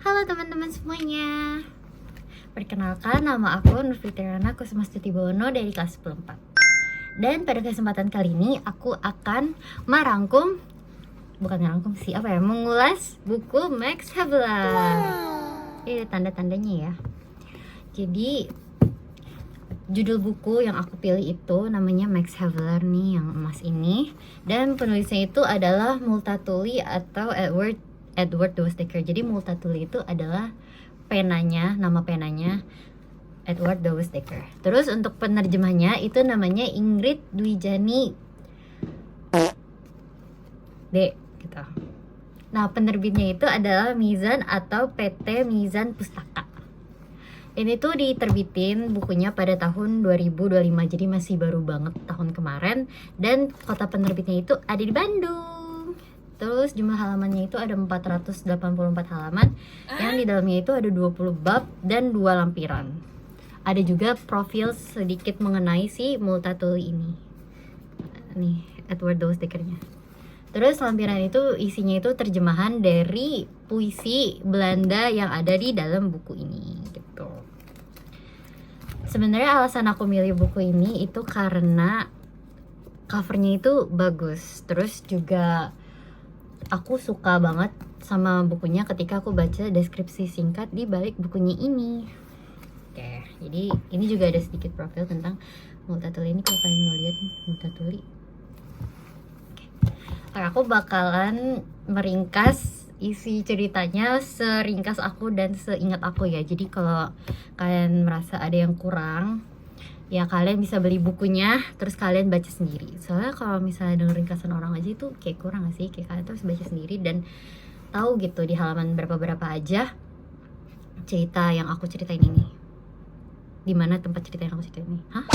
Halo teman-teman semuanya. Perkenalkan, nama aku Nurfitriana Kusumastutibono dari kelas 10 Dan pada kesempatan kali ini aku akan mengulas buku Max Havelaar. Ini tanda-tandanya ya. Jadi judul buku yang aku pilih itu namanya Max Havelaar nih, yang emas ini. Dan penulisnya itu adalah Multatuli atau Edward de Westdekker. Jadi Multatuli itu adalah nama penanya Edward de Westdekker. Terus untuk penerjemahnya itu namanya Ingrid Dwijani D gitu. Nah, penerbitnya itu adalah Mizan atau PT Mizan Pustaka. Ini tuh diterbitin bukunya pada tahun 2025, jadi masih baru banget tahun kemarin. Dan kota penerbitnya itu ada di Bandung. Terus jumlah halamannya itu ada 484 halaman, yang di dalamnya itu ada 20 bab dan 2 lampiran. Ada juga profil sedikit mengenai si Multatuli ini. Nih, Edward de Westdekkernya. Terus lampiran itu isinya itu terjemahan dari puisi Belanda yang ada di dalam buku ini gitu. Sebenarnya alasan aku milih buku ini itu karena covernya itu bagus. Terus juga aku suka banget sama bukunya ketika aku baca deskripsi singkat di balik bukunya ini. Oke, jadi ini juga ada sedikit profil tentang Multatuli ini. Kalau kalian mau lihat Multatuli. Oke, aku bakalan meringkas isi ceritanya seringkas aku dan seingat aku ya. Jadi kalau kalian merasa ada yang kurang, ya kalian bisa beli bukunya terus kalian baca sendiri. Soalnya kalau misalnya denger ringkasan orang aja itu kayak kurang gak sih? Kayak kalian terus baca sendiri dan tahu gitu di halaman berapa aja cerita yang aku ceritain ini. Dimana tempat cerita yang aku ceritain ini? Hah?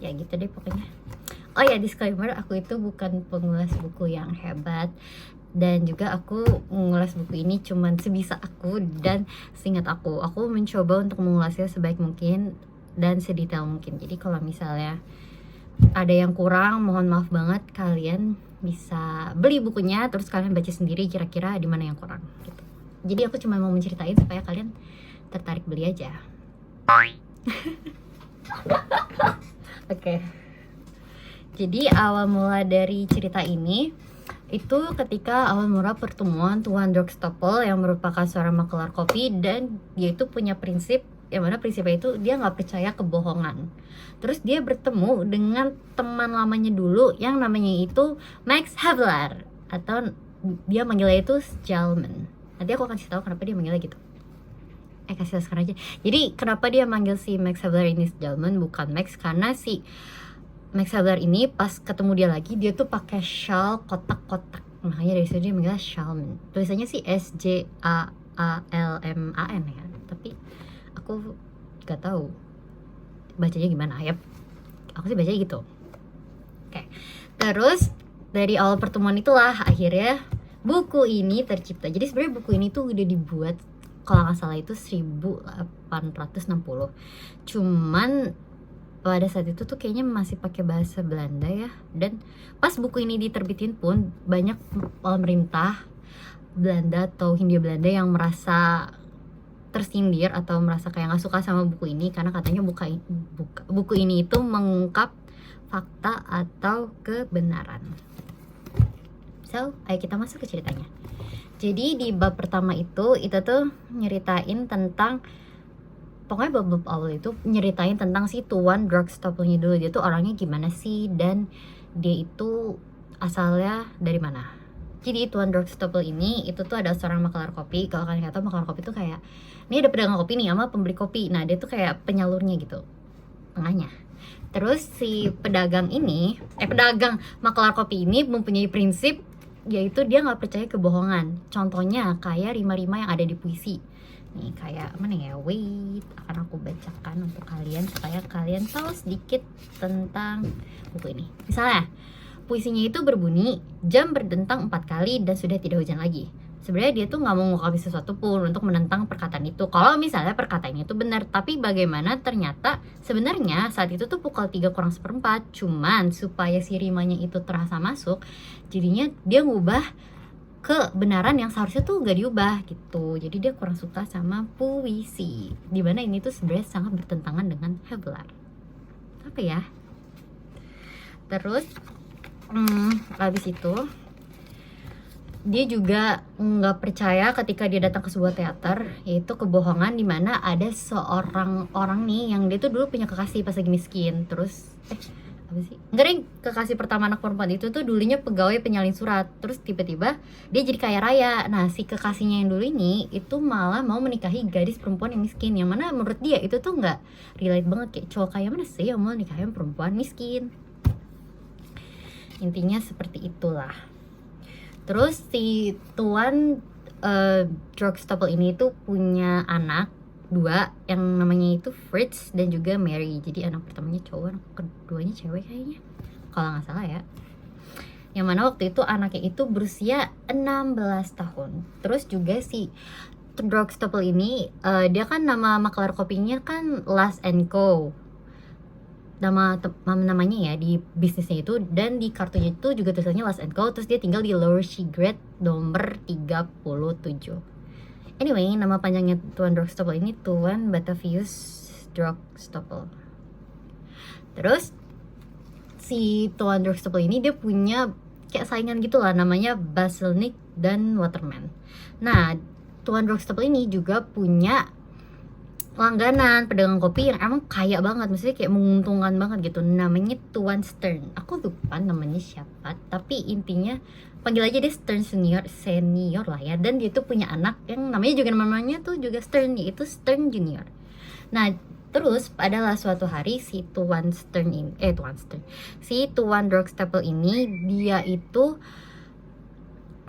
Ya gitu deh pokoknya. Oh ya, disclaimer, aku itu bukan pengulas buku yang hebat. Dan juga aku mengulas buku ini cuman sebisa aku dan seingat aku. Aku mencoba untuk mengulasnya sebaik mungkin dan sedetail mungkin. Jadi kalau misalnya ada yang kurang, mohon maaf banget. Kalian bisa beli bukunya terus kalian baca sendiri kira-kira di mana yang kurang gitu. Jadi aku cuma mau menceritain supaya kalian tertarik beli aja. Oke. Jadi awal mula dari cerita ini itu ketika awal mula pertemuan Tuan Dorkstapel yang merupakan seorang makelar kopi, dan dia itu punya prinsip yang mana prinsipnya itu dia nggak percaya kebohongan. Terus dia bertemu dengan teman lamanya dulu yang namanya itu Max Havelaar, atau dia manggilnya itu Stjalman. Nanti aku akan kasih tahu kenapa dia manggilnya gitu. Kasih tahu sekarang aja. Jadi kenapa dia manggil si Max Havelaar ini Stjalman bukan Max, karena si Max Havelaar ini pas ketemu dia lagi, dia tuh pakai shawl kotak-kotak. Makanya dari situ dia manggilnya Stjalman. Tulisannya sih Sjaalman ya. Tapi aku gak tahu bacanya gimana ya. Aku sih bacanya gitu. Oke. Terus dari awal pertemuan itulah akhirnya buku ini tercipta. Jadi sebenarnya buku ini tuh udah dibuat kalau nggak salah itu 1860. Cuman pada saat itu tuh kayaknya masih pakai bahasa Belanda ya. Dan pas buku ini diterbitin pun banyak pemerintah Belanda atau Hindia Belanda yang merasa tersindir atau merasa kayak nggak suka sama buku ini karena katanya buku ini itu mengungkap fakta atau kebenaran. So, ayo kita masuk ke ceritanya. Jadi di bab pertama itu tuh nyeritain tentang, pokoknya bab awal itu nyeritain tentang si Tuan Dorkstapelnya dulu. Dia tuh orangnya gimana sih dan dia itu asalnya dari mana. Jadi Tuan Dorkstapel ini itu tuh ada seorang makelar kopi. Kalau kalian nggak tahu, makelar kopi tuh kayak, ini ada pedagang kopi nih sama pembeli kopi. Nah dia tuh kayak penyalurnya gitu, tengahnya. Terus si pedagang makelar kopi ini mempunyai prinsip, yaitu dia nggak percaya kebohongan. Contohnya kayak rima-rima yang ada di puisi. Nih kayak mana ya? Wait, akan aku bacakan untuk kalian supaya kalian tahu sedikit tentang buku ini. Misalnya puisinya itu berbunyi, jam berdentang 4 kali dan sudah tidak hujan lagi. Sebenarnya dia tuh nggak mau mengungkapin sesuatu pun untuk menentang perkataan itu. Kalau misalnya perkataannya itu benar, tapi bagaimana ternyata sebenarnya saat itu tuh pukul 3 kurang seperempat. Cuman supaya si rimanya itu terasa masuk, jadinya dia ngubah kebenaran yang seharusnya tuh gak diubah gitu. Jadi dia kurang suka sama puisi, dimana ini tuh sebenarnya sangat bertentangan dengan Havelaar. Apa ya? Terus habis itu dia juga nggak percaya ketika dia datang ke sebuah teater, yaitu kebohongan, dimana ada seorang orang nih yang dia tuh dulu punya kekasih pas lagi miskin. Terus apa sih, enggak deh, kekasih pertama anak perempuan itu tuh dulunya pegawai penyalin surat, terus tiba-tiba dia jadi kaya raya. Nah, si kekasihnya yang dulu ini itu malah mau menikahi gadis perempuan yang miskin, yang mana menurut dia itu tuh nggak relate banget, kayak cowok kaya mana sih yang mau nikahin perempuan miskin. Intinya seperti itulah. Terus si tuan Drugstopple ini tuh punya anak 2 yang namanya itu Fritz dan juga Mary. Jadi anak pertamanya cowok, anak keduanya cewek kayaknya, kalau nggak salah ya. Yang mana waktu itu anaknya itu berusia 16 tahun. Terus juga si Drugstopple ini dia kan nama maklar kopinya kan Last and Co. Namanya ya di bisnisnya itu, dan di kartunya itu juga tulisannya Last and Co. Terus dia tinggal di Lower Seagrave nomor 37. Anyway, nama panjangnya Tuan Drugstopple ini Tuan Batavius Drugstopple. Terus si Tuan Drugstopple ini dia punya kayak saingan gitu lah, namanya Basilnik dan Waterman. Nah, Tuan Drugstopple ini juga punya langganan pedagang kopi yang emang kaya banget, maksudnya kayak menguntungkan banget gitu, namanya Tuan Stern. Aku lupa namanya siapa, tapi intinya panggil aja dia Stern senior lah ya. Dan dia tuh punya anak yang namanya juga Stern, yaitu Stern Junior. Nah, terus pada suatu hari si Tuan Drugstopple ini dia itu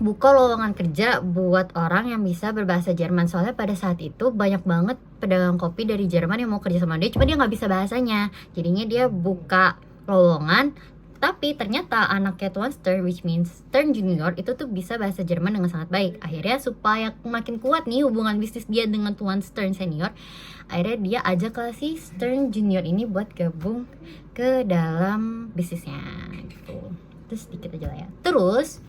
buka lowongan kerja buat orang yang bisa berbahasa Jerman. Soalnya pada saat itu banyak banget pedagang kopi dari Jerman yang mau kerja sama dia, cuma dia nggak bisa bahasanya. Jadinya dia buka lowongan, tapi ternyata anaknya Tuan Stern, which means Stern Junior, itu tuh bisa bahasa Jerman dengan sangat baik. Akhirnya supaya makin kuat nih hubungan bisnis dia dengan Tuan Stern Senior, akhirnya dia ajak ke si Stern Junior ini buat gabung ke dalam bisnisnya gitu. Terus sedikit aja lah ya. Terus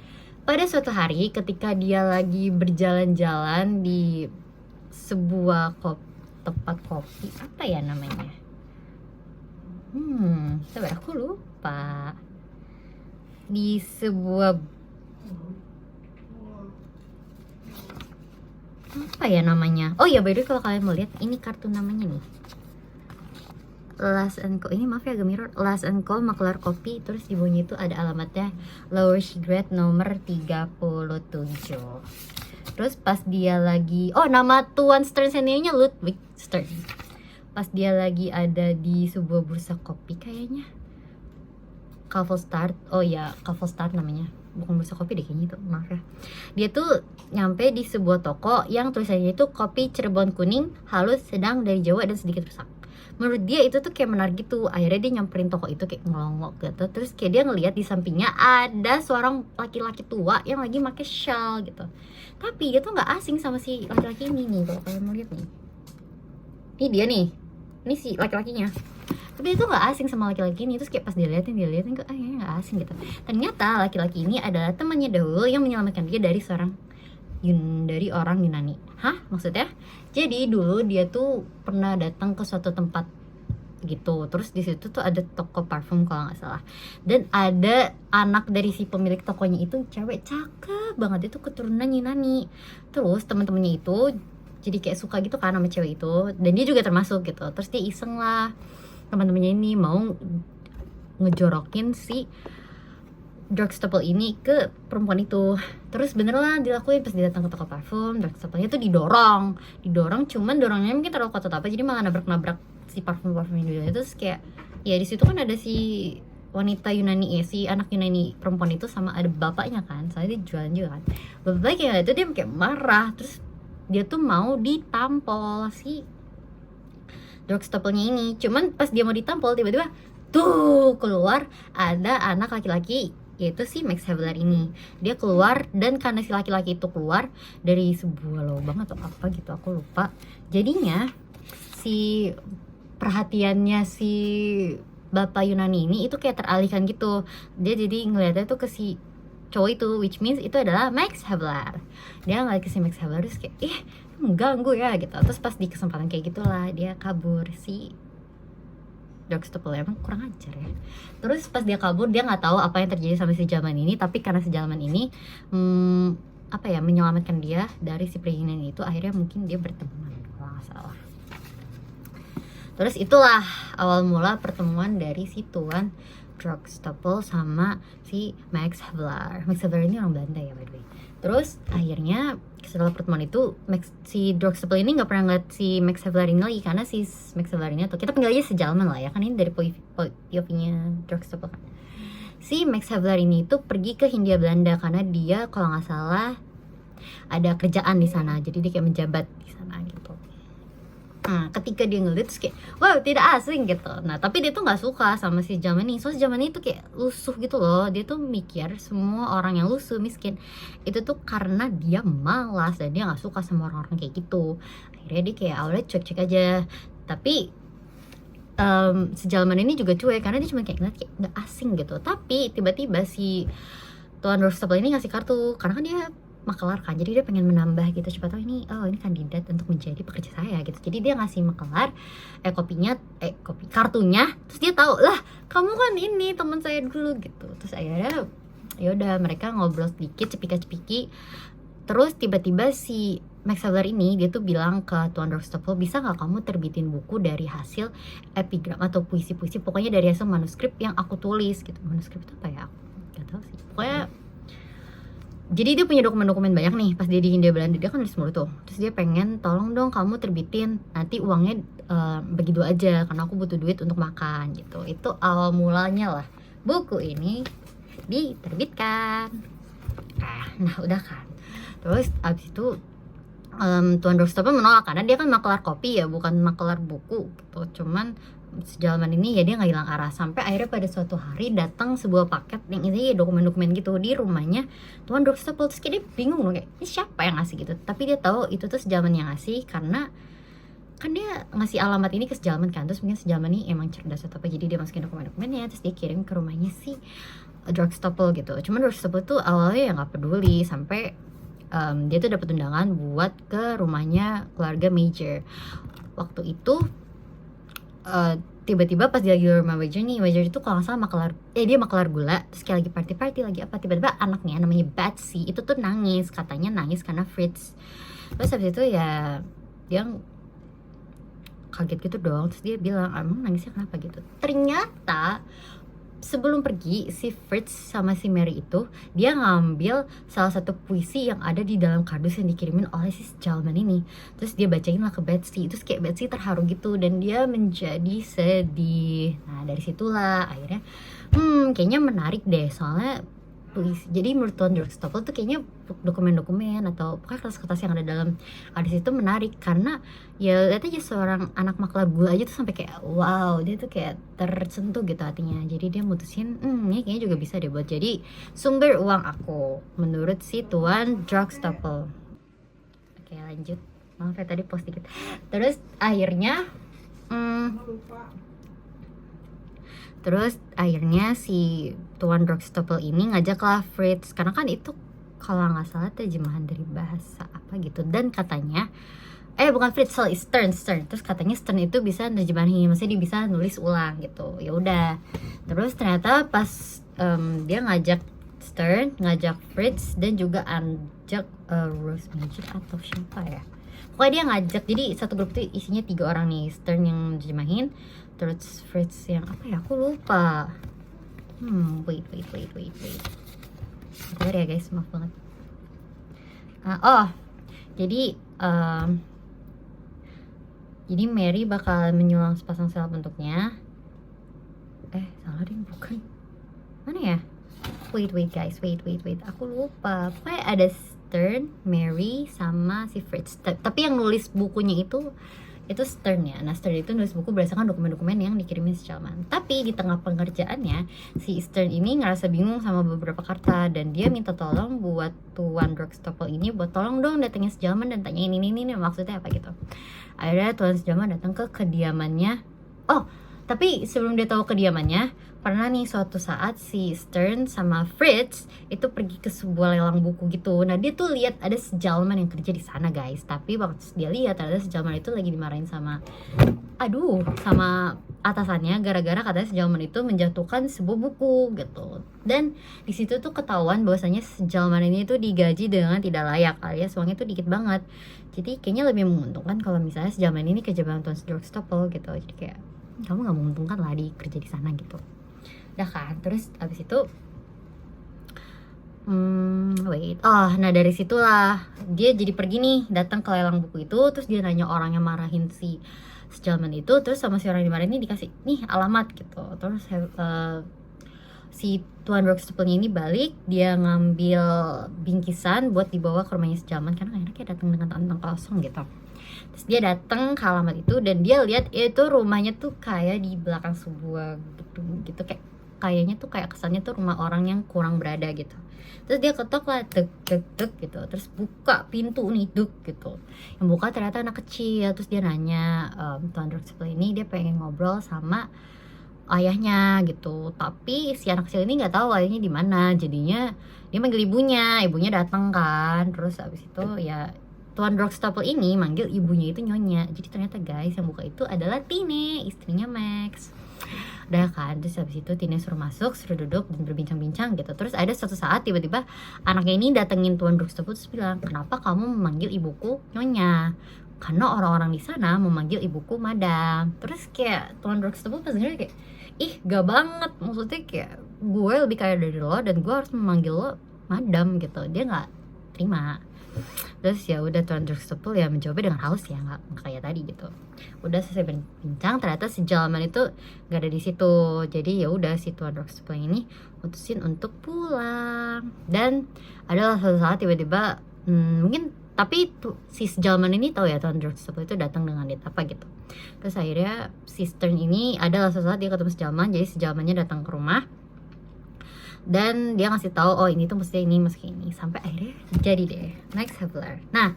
pada suatu hari ketika dia lagi berjalan-jalan di sebuah tempat kopi, apa ya namanya? Sabar, aku lupa. Di sebuah, apa ya namanya? Oh ya, by the way, kalau kalian mau lihat ini kartu namanya nih, Last and Co. Ini maaf ya agak mirror. Last and Co. maklar kopi. Terus di bawahnya itu ada alamatnya Lower Seagrave nomor 37. Terus pas dia lagi, nama Tuan Stern seniornya Ludwig Stern. Pas dia lagi ada di sebuah bursa kopi kayaknya, Kavelstart. Oh ya, Kavelstart namanya, bukan bursa kopi deh kayaknya itu, maaf ya. Dia tuh nyampe di sebuah toko yang tulisannya itu kopi Cirebon kuning, halus, sedang, dari Jawa, dan sedikit rusak. Menurut dia itu tuh kayak menarik gitu. Akhirnya dia nyamperin toko itu kayak ngelongok gitu. Terus kayak dia ngelihat di sampingnya ada seorang laki-laki tua yang lagi pakai shawl gitu. Tapi dia tuh nggak asing sama si laki-laki ini nih, kalau kalian mau lihat nih. Ini dia nih, ini si laki-lakinya. Tapi dia tuh nggak asing sama laki-laki ini. Terus kayak pas dia liatin kok nggak asing gitu. Ternyata laki-laki ini adalah temannya dahulu yang menyelamatkan dia dari orang Yunani. Hah? Maksudnya? Jadi dulu dia tuh pernah datang ke suatu tempat gitu. Terus di situ tuh ada toko parfum kalau nggak salah. Dan ada anak dari si pemilik tokonya itu cewek cakep banget, itu keturunan Yunani. Terus teman-temannya itu jadi kayak suka gitu kan sama cewek itu, dan dia juga termasuk gitu. Terus dia iseng lah, teman-temannya ini mau ngejorokin si Drugstopple ini ke perempuan itu. Terus bener lah dilakuin. Pas dia datang ke toko parfum, Drugstopple-nya tuh didorong, cuman dorongnya mungkin terlalu kuat atau apa, jadi malah nabrak-nabrak si parfum itu. Terus kayak ya di situ kan ada si wanita Yunani si anak Yunani perempuan itu sama ada bapaknya kan, soalnya dia jualan juga kan. Bapaknya itu dia kayak marah, terus dia tuh mau ditampol si Drugstopple-nya ini. Cuman pas dia mau ditampol, tiba-tiba tuh keluar ada anak laki-laki, yaitu si Max Havelaar ini. Dia keluar, dan karena si laki-laki itu keluar dari sebuah lubang atau apa gitu, aku lupa. Jadinya si perhatiannya si bapak Yunani ini itu kayak teralihkan gitu. Dia jadi ngeliatnya tuh ke si cowok itu, which means itu adalah Max Havelaar. Dia ngeliat ke si Max Havelaar terus kayak mengganggu ya gitu. Terus pas di kesempatan kayak gitulah dia kabur. Si Drugstopple emang kurang ajar ya. Terus pas dia kabur, dia nggak tahu apa yang terjadi sama si Jalman ini, tapi karena si Jalman ini menyelamatkan dia dari si perizinan itu, akhirnya mungkin dia berteman kalau nggak salah. Terus itulah awal mula pertemuan dari si Tuan Drugstopple sama si Max Havelaar. Max Havelaar ini orang Belanda ya by the way. Terus akhirnya setelah pertemuan itu si Drugstopple ini nggak pernah ngeliat si Max Havelaar ini lagi, karena si Max Havelaar ini, atau kita panggil aja sejalman lah ya, kan ini dari POV-nya Drugstopple kan. Si Max Havelaar ini itu pergi ke Hindia Belanda karena dia kalau nggak salah ada kerjaan di sana, jadi dia kayak menjabat di sana gitu. Nah, ketika dia ngeliat terus kayak wow, tidak asing gitu. Nah, tapi dia tuh nggak suka sama si Jalman ini. Soalnya Jalman ini tuh kayak lusuh gitu loh. Dia tuh mikir semua orang yang lusuh, miskin itu tuh karena dia malas dan dia nggak suka sama orang-orang kayak gitu. Akhirnya dia kayak awalnya cuek-cuek aja. Tapi si Jalman ini juga cuek karena dia cuma kayak ngeliat kayak nggak asing gitu. Tapi tiba-tiba si Tuan Drugstopple ini ngasih kartu karena kan dia makelar kan, jadi dia pengen menambah gitu, siapa tahu ini kandidat untuk menjadi pekerja saya gitu. Jadi dia ngasih makelar kopi kartunya, terus dia tahu lah kamu kan ini teman saya dulu gitu. Terus akhirnya yaudah mereka ngobrol sedikit cepika-cepiki. Terus tiba-tiba si Max Havelaar ini dia tuh bilang ke Tuan Drugstopple, bisa nggak kamu terbitin buku dari hasil epigram atau puisi-puisi, pokoknya dari hasil manuskrip yang aku tulis gitu. Manuskrip itu apa ya, aku nggak tahu sih, pokoknya. Jadi dia punya dokumen-dokumen banyak nih pas dia di Hindia Belanda, dia kan nulis mulu tuh. Terus dia pengen tolong dong kamu terbitin, nanti uangnya bagi dua aja karena aku butuh duit untuk makan gitu. Itu awal mulanya lah buku ini diterbitkan. Nah udah kan. Terus abis itu Tuan Drugstopple menolak karena dia kan makelar kopi ya, bukan makelar buku gitu. Cuman Jalman ini ya dia nggak hilang arah, sampai akhirnya pada suatu hari datang sebuah paket yang isinya dokumen-dokumen gitu di rumahnya Tuan Drugstopple. Terus kayak dia bingung loh, kayak ini siapa yang ngasih gitu, tapi dia tahu itu tuh Jalman yang ngasih karena kan dia ngasih alamat ini ke Jalman kan. Terus mungkin Jalman ini emang cerdas atau apa, jadi dia masukin dokumen-dokumennya terus dia kirim ke rumahnya si Drugstopple gitu. Cuman Drugstopple tuh awalnya ya nggak peduli, sampai dia tuh dapat undangan buat ke rumahnya keluarga Major. Waktu itu tiba-tiba pas dia lagi di rumah Major itu kalau nggak salah dia makelar gula, terus kayak lagi party lagi apa, tiba-tiba anaknya namanya Betsy itu tuh nangis, katanya nangis karena Fritz. Terus habis itu ya dia kaget gitu dong, terus dia bilang emang nangisnya kenapa gitu. Ternyata sebelum pergi si Fritz sama si Mary itu dia ngambil salah satu puisi yang ada di dalam kardus yang dikirimin oleh si Jalman ini, terus dia bacain lah ke Betsy. Terus kayak Betsy terharu gitu dan dia menjadi sedih. Nah dari situlah akhirnya kayaknya menarik deh, soalnya puisi. Jadi menurut Tuan Drugstopple tuh kayaknya dokumen-dokumen atau pokoknya kertas-kertas yang ada dalam kardus itu menarik, karena ya lihat aja seorang anak makelar gula aja tuh sampai kayak wow, dia tuh kayak tersentuh gitu hatinya. Jadi dia mutusin ini kayaknya juga bisa deh buat jadi sumber uang aku menurut si Tuan Drugstopple. Oke lanjut, maaf ya tadi post dikit. Terus akhirnya si Tuan Drugstopple ini ngajaklah Fritz, karena kan itu kalau nggak salah terjemahan dari bahasa apa gitu, dan katanya bukan Fritz, Stern. Terus katanya Stern itu bisa nerjemahin, maksudnya dia bisa nulis ulang gitu. Ya udah, terus ternyata pas dia ngajak Stern, ngajak Fritz, dan juga ajak Rose Magic atau siapa ya, pokoknya dia ngajak. Jadi satu grup itu isinya 3 orang nih, Stern yang nerjemahin, terus Fritz yang apa ya, aku lupa. Wait. Bentar ya guys, maaf banget. Jadi Mary bakal menyulang sepasang sel bentuknya. Salah deh, bukan. Mana ya? Wait guys, wait. Aku lupa. Pokoknya ada Stern, Mary, sama si Fritz. Tapi yang nulis bukunya itu Stern ya. Nah Stern itu nulis buku berdasarkan dokumen-dokumen yang dikirimin si Jalman. Tapi di tengah pengerjaannya si Stern ini ngerasa bingung sama beberapa kata, dan dia minta tolong buat Tuan Drugstopple ini buat tolong dong datengin si Jalman dan tanyain ini maksudnya apa gitu. Akhirnya Tuan Jalman datang ke kediamannya. Tapi sebelum dia tahu kediamannya, pernah nih suatu saat si Stern sama Fritz itu pergi ke sebuah lelang buku gitu. Nah dia tuh lihat ada sejalaman yang kerja di sana guys. Tapi waktu dia lihat ada sejalaman itu lagi dimarahin sama atasannya gara-gara katanya sejalaman itu menjatuhkan sebuah buku gitu. Dan di situ tuh ketahuan bahwasanya sejalaman ini tuh digaji dengan tidak layak alias uangnya tuh dikit banget. Jadi kayaknya lebih menguntungkan kalau misalnya sejalaman ini kerja bareng Tuan Drogstopel gitu. Jadi kayak kamu nggak menguntungkan lah di kerja di sana gitu. Udah kan, terus abis itu nah dari situlah dia jadi pergi nih datang ke lelang buku itu, terus dia nanya orang yang marahin si sejalaman itu, terus sama si orang yang dimarahin ini dikasih nih alamat gitu. Terus si Tuan Drogstopelnya ini balik, dia ngambil bingkisan buat dibawa ke rumahnya sejalaman karena akhirnya kayak datang dengan tangan kosong gitu. Terus dia datang ke alamat itu dan dia lihat itu rumahnya tuh kayak di belakang sebuah gedung gitu, kayaknya tuh kayak kesannya tuh rumah orang yang kurang berada gitu. Terus dia ketok lah, dek dek dek gitu. Terus buka pintu nih, duk gitu. Yang buka ternyata anak kecil. Terus dia nanya, Tuan Drogstopel ini dia pengen ngobrol sama ayahnya gitu. Tapi si anak kecil ini nggak tahu ayahnya di mana. Jadinya dia manggil ibunya. Ibunya datang kan. Terus abis itu ya Tuan Drogstopel ini manggil ibunya itu Nyonya. Jadi ternyata guys yang buka itu adalah Tine, istrinya Max. Udah kan, terus habis itu Tine suruh masuk, suruh duduk dan berbincang-bincang gitu. Terus ada suatu saat tiba-tiba anaknya ini datengin Tuan Drogstopel terus bilang, kenapa kamu memanggil ibuku Nyonya? Karena orang-orang di sana memanggil ibuku Madam. Terus kayak Tuan Drogstopel pas denger kayak, ih gak banget, maksudnya kayak gue lebih kaya dari lo dan gue harus memanggil lo Madam gitu. Dia nggak terima. Terus ya udah Tuan Drogstopel ya menjawabnya dengan halus ya, nggak kayak tadi gitu. Udah selesai berbincang, ternyata sejalaman itu nggak ada di situ. Jadi ya udah si Tuan Drogstopel ini mutusin untuk pulang. Dan adalah suatu saat tiba-tiba mungkin tapi si sejalaman ini tahu ya Tuan Drogstopel itu datang dengan niat apa gitu. Terus akhirnya si Stern ini adalah suatu saat dia ketemu sejalaman, jadi sejalamannya datang ke rumah dan dia ngasih tahu oh ini tuh mesti ini sampai akhirnya jadi deh Max Havelaar. Nah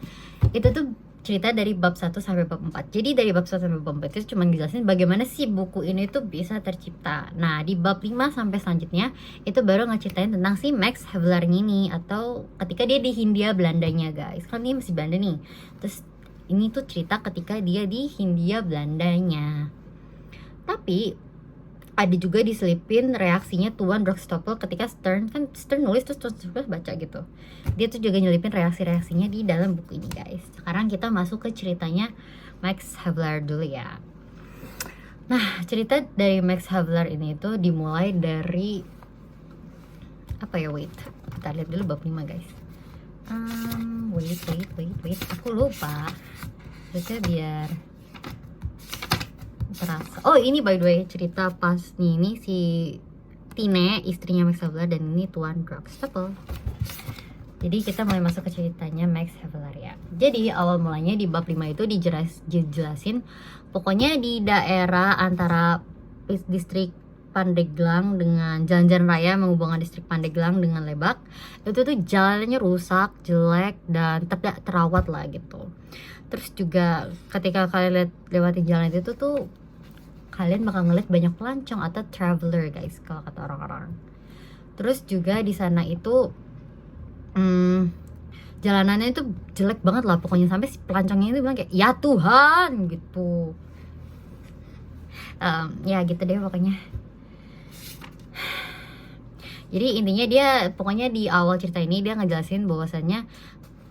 itu tuh cerita dari bab 1 sampai bab 4. Jadi dari bab 1 sampai bab 4 itu cuma dijelasin bagaimana sih buku ini tuh bisa tercipta. Nah di bab 5 sampai selanjutnya itu baru ngeceritain tentang si Max Havelaar ini, atau ketika dia di Hindia Belandanya guys. Kan dia masih Belanda nih. Terus ini tuh cerita ketika dia di Hindia Belandanya. Tapi ada juga diselipin reaksinya Tuan Drogstopel ketika Stern nulis terus Tuan Drogstopel baca gitu. Dia tuh juga nyelipin reaksinya di dalam buku ini guys. Sekarang kita masuk ke ceritanya Max Havelaar dulu ya. Nah cerita dari Max Havelaar ini tuh dimulai dari apa ya, kita lihat dulu bab 5 guys. Wait, aku lupa. Terusnya biar terasa. Oh ini by the way cerita pas ini si Tine istrinya Max Havelaar dan ini Tuan Drogstopel. Jadi kita mulai masuk ke ceritanya Max Havelaar ya. Jadi awal mulanya di bab 5 itu dijelasin pokoknya di daerah antara distrik Pandeglang dengan jalan-jalan raya menghubungkan distrik Pandeglang dengan Lebak itu tuh jalannya rusak, jelek dan tidak terawat lah gitu. Terus juga ketika kalian lewatin jalan itu tuh kalian bakal ngeliat banyak pelancong atau traveler guys kalau kata orang-orang. Terus juga di sana itu jalanannya itu jelek banget lah pokoknya, sampai si pelancongnya itu bilang kayak ya Tuhan gitu. Ya gitu deh pokoknya. Jadi intinya dia pokoknya di awal cerita ini dia ngejelasin bahwasannya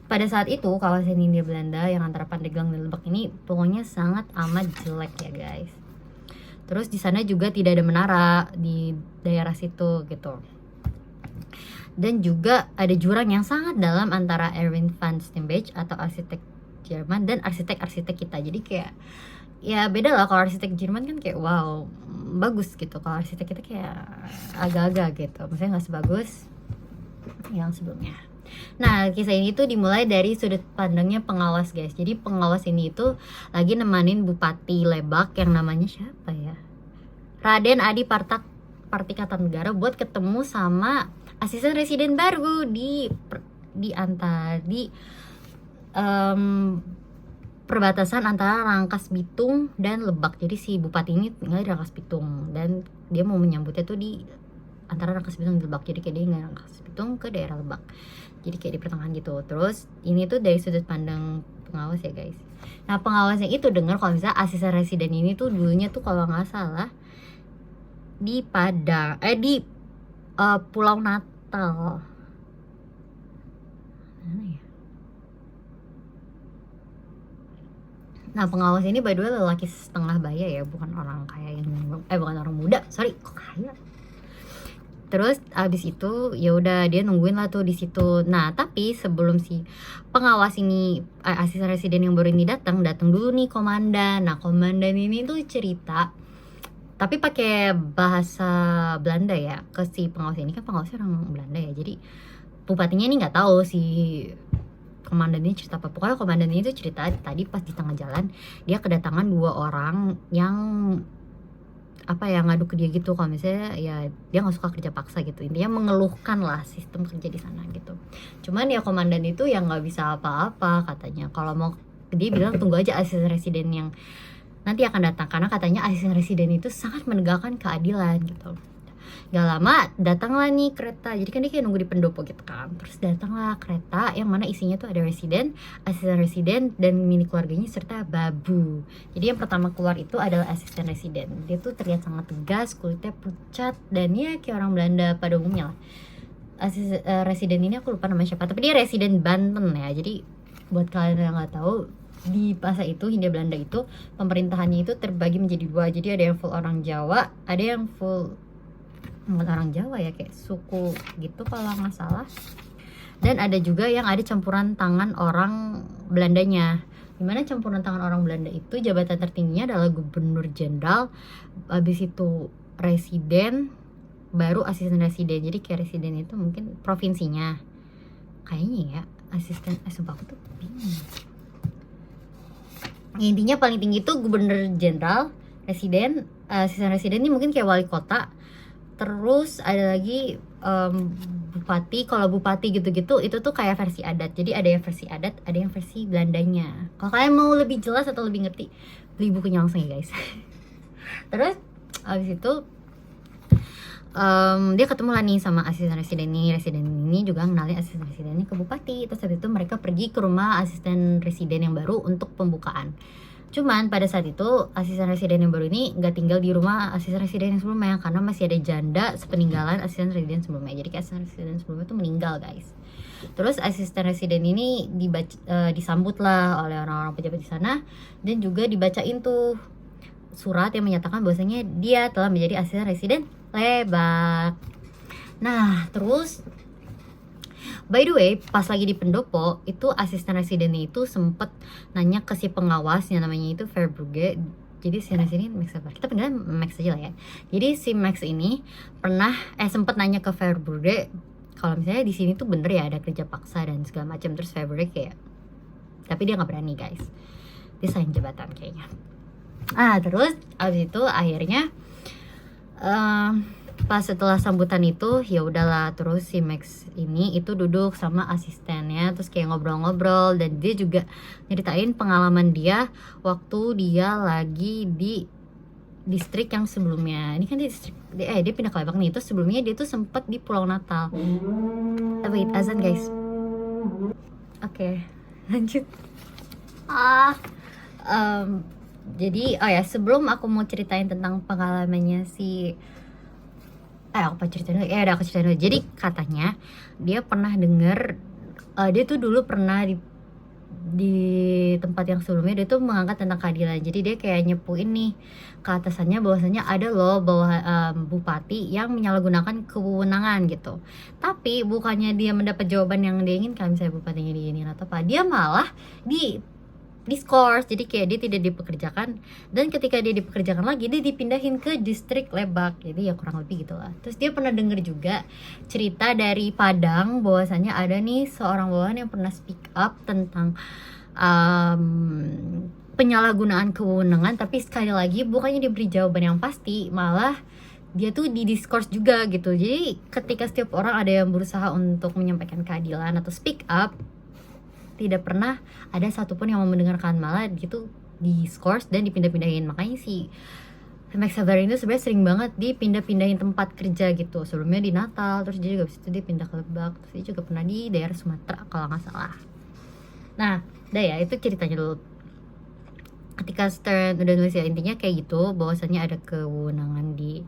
pada saat itu kawasan Hindia Belanda yang antara Pandeglang dan Lebak ini pokoknya sangat amat jelek ya guys. Terus di sana juga tidak ada menara di daerah situ gitu. Dan juga ada jurang yang sangat dalam antara Erwin van Steenbeek atau arsitek Jerman dan arsitek-arsitek kita. Jadi kayak ya beda lah, kalau arsitek Jerman kan kayak wow bagus gitu, kalau arsitek kita kayak agak-agak gitu, maksudnya nggak sebagus yang sebelumnya. Nah kisah ini tuh dimulai dari sudut pandangnya pengawas guys. Jadi pengawas ini itu lagi nemanin Bupati Lebak yang namanya siapa ya, Raden Adi Partikatangara buat ketemu sama asisten residen baru di perbatasan antara Rangkas Bitung dan Lebak. Jadi si bupati ini tinggal di Rangkas Bitung dan dia mau menyambutnya tuh di antara Rangkas Bitung dan Lebak. Jadi kayak dia nggak Rangkas Bitung ke daerah Lebak. Jadi kayak di pertengahan gitu. Terus ini tuh dari sudut pandang pengawas ya guys. Nah pengawasnya itu dengar kalau misalnya asisten residen ini tuh dulunya tuh kalau nggak salah di Padang, di Pulau Natal. Mana ya? Nah pengawas ini by the way lelaki setengah baya ya, bukan orang kaya yang bukan orang muda, sorry kok kaya. Terus abis itu ya udah dia nungguin lah tuh di situ. Nah tapi sebelum si pengawas ini asisten residen yang baru ini datang dulu nih komandan. Nah komandan ini tuh cerita tapi pakai bahasa Belanda ya ke si pengawas ini, kan pengawasnya orang Belanda ya, jadi bupatinya ini nggak tahu si komandan ini cerita apa. Pokoknya komandan ini tuh cerita tadi pas di tengah jalan dia kedatangan 2 orang yang ngadu ke dia gitu, kalau misalnya ya dia nggak suka kerja paksa gitu, intinya mengeluhkan lah sistem kerja di sana gitu. Cuman ya komandan itu yang nggak bisa apa-apa katanya, kalau mau dia bilang tunggu aja asisten residen yang nanti akan datang, karena katanya asisten residen itu sangat menegakkan keadilan gitu. Gak lama datanglah nih kereta, jadi kan dia kayak nunggu di pendopo gitu kan. Terus datanglah kereta yang mana isinya tuh ada residen, asisten residen, dan mini keluarganya serta babu. Jadi yang pertama keluar itu adalah asisten residen. Dia tuh terlihat sangat tegas, kulitnya pucat, dan ya kayak orang Belanda pada umumnya lah. Residen ini aku lupa namanya siapa, tapi dia residen Banten ya. Jadi buat kalian yang nggak tahu, di masa itu Hindia Belanda itu pemerintahannya itu terbagi menjadi 2. Jadi ada yang full orang Jawa, ada yang full bukan orang Jawa ya, kayak suku gitu kalau nggak salah, dan ada juga yang ada campuran tangan orang Belandanya, dimana campuran tangan orang Belanda itu jabatan tertingginya adalah gubernur jenderal, habis itu residen, baru asisten residen. Jadi kayak residen itu mungkin provinsinya kayaknya ya, asisten sumpah aku tuh bingung. Intinya paling tinggi itu gubernur jenderal, residen, asisten residen ini mungkin kayak wali kota. Terus ada lagi bupati. Kalau bupati gitu-gitu itu tuh kayak versi adat. Jadi ada yang versi adat, ada yang versi Belandanya. Kalau kalian mau lebih jelas atau lebih ngerti, beli bukunya langsung ya guys. Terus abis itu dia ketemu lah nih sama asisten residen ini. Residen ini juga ngenalin asisten residen ini ke bupati. Terus habis itu mereka pergi ke rumah asisten residen yang baru untuk pembukaan. Cuman pada saat itu asisten residen yang baru ini nggak tinggal di rumah asisten residen yang sebelumnya, karena masih ada janda sepeninggalan asisten residen sebelumnya. Jadi asisten residen sebelumnya itu meninggal guys. Terus asisten residen ini disambut lah oleh orang-orang pejabat di sana, dan juga dibacain tuh surat yang menyatakan bahwasanya dia telah menjadi asisten residen Lebak. Nah terus by the way, pas lagi di pendopo, itu asisten residennya itu sempet nanya ke si pengawasnya, namanya itu Verbrugge. Jadi si residen Max apa? Kita panggilnya Max aja lah ya. Jadi si Max ini pernah sempet nanya ke Verbrugge kalau misalnya di sini tuh bener ya ada kerja paksa dan segala macam. Terus Verbrugge kayak, tapi dia nggak berani guys. Dia sayang jabatan kayaknya. Terus abis itu akhirnya pas setelah sambutan itu ya udahlah, terus si Max ini itu duduk sama asistennya, terus kayak ngobrol-ngobrol, dan dia juga nyeritain pengalaman dia waktu dia lagi di distrik yang sebelumnya. Ini kan dia pindah ke Lebak nih, terus sebelumnya dia tuh sempat di Pulau Natal. Wait, azan guys. Oke, lanjut. Jadi sebelum aku mau ceritain tentang pengalamannya si aku ceritain dulu. Jadi katanya dia pernah denger, dia tuh dulu pernah di tempat yang sebelumnya dia tuh mengangkat tentang keadilan. Jadi dia kayak nyepuin nih ke atasannya bahwasanya ada loh bahwa bupati yang menyalahgunakan kewenangan gitu. Tapi bukannya dia mendapat jawaban yang dia inginkan, misalnya bupatinya diinin atau apa, dia malah diskors. Jadi kayak dia tidak dipekerjakan, dan ketika dia dipekerjakan lagi dia dipindahin ke distrik Lebak. Jadi ya kurang lebih gitulah. Terus dia pernah denger juga cerita dari Padang bahwasannya ada nih seorang bawahan yang pernah speak up tentang penyalahgunaan kewenangan, tapi sekali lagi bukannya diberi jawaban yang pasti, malah dia tuh di diskors juga gitu. Jadi ketika setiap orang ada yang berusaha untuk menyampaikan keadilan atau speak up, tidak pernah ada satupun yang mau mendengarkan, malah gitu diskors dan dipindah-pindahin. Makanya si Max Havering itu sebenarnya sering banget dipindah-pindahin tempat kerja gitu. Sebelumnya di Natal, terus dia juga habis itu dia pindah ke Lebak, terus dia juga pernah di daerah Sumatera kalau nggak salah. Nah, udah ya, itu ceritanya dulu. Ketika Stern udah nulis ya, intinya kayak gitu, bahwasannya ada kewenangan di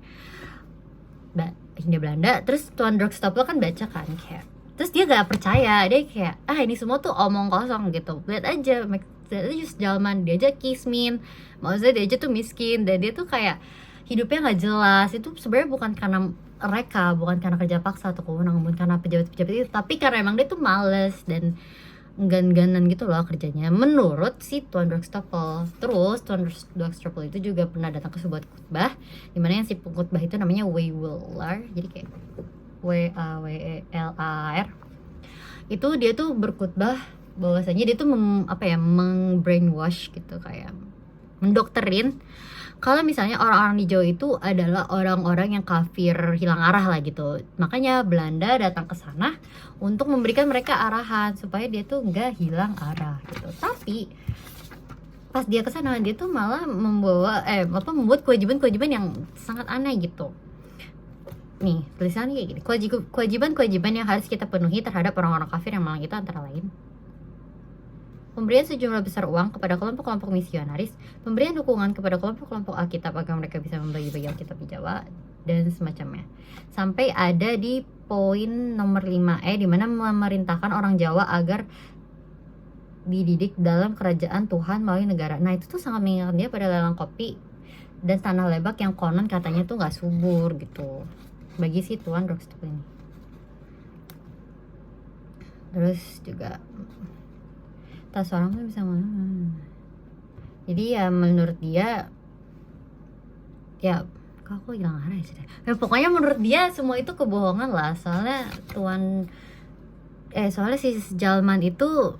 Hindia Belanda. Terus Tuan Drogstopel kan baca kan kayak, terus dia gak percaya, dia kayak ini semua tuh omong kosong gitu. Lihat aja just Jalman, dia aja kismin, maksudnya dia aja tuh miskin, dan dia tuh kayak hidupnya nggak jelas. Itu sebenarnya bukan karena mereka, bukan karena kerja paksa atau kewenangan, bukan karena pejabat-pejabat itu, tapi karena emang dia tuh males dan enggan-engganan gitu loh kerjanya, menurut si Tuan Drogstopel. Terus Tuan Drogstopel itu juga pernah datang ke sebuah khutbah, dimana yang si pengkhutbah itu namanya Weyler, jadi kayak W-E-L-A-R. Itu dia tuh berkhutbah bahwasanya dia tuh meng-brainwash gitu, kayak mendokterin kalau misalnya orang-orang di Jawa itu adalah orang-orang yang kafir, hilang arah lah gitu. Makanya Belanda datang ke sana untuk memberikan mereka arahan supaya dia tuh nggak hilang arah gitu. Tapi pas dia ke sana, dia tuh malah membuat kewajiban-kewajiban yang sangat aneh gitu. Nih, tulisannya kayak gini. Kewajiban-kewajiban yang harus kita penuhi terhadap orang-orang kafir yang malang itu antara lain: pemberian sejumlah besar uang kepada kelompok-kelompok misionaris, pemberian dukungan kepada kelompok-kelompok Alkitab agar mereka bisa membagi-bagi Alkitab di Jawa, dan semacamnya. Sampai ada di poin nomor 5E, di mana memerintahkan orang Jawa agar dididik dalam kerajaan Tuhan melalui negara. Nah, itu tuh sangat mengingatkan dia pada lelang kopi dan tanah Lebak yang konon katanya tuh nggak subur gitu bagi si Tuan Drogstopel ini. Terus juga tas orang tuh bisa jadi ya menurut dia ya, kok aku hilang arah ya, ya pokoknya menurut dia semua itu kebohongan lah. Soalnya soalnya si Jalman itu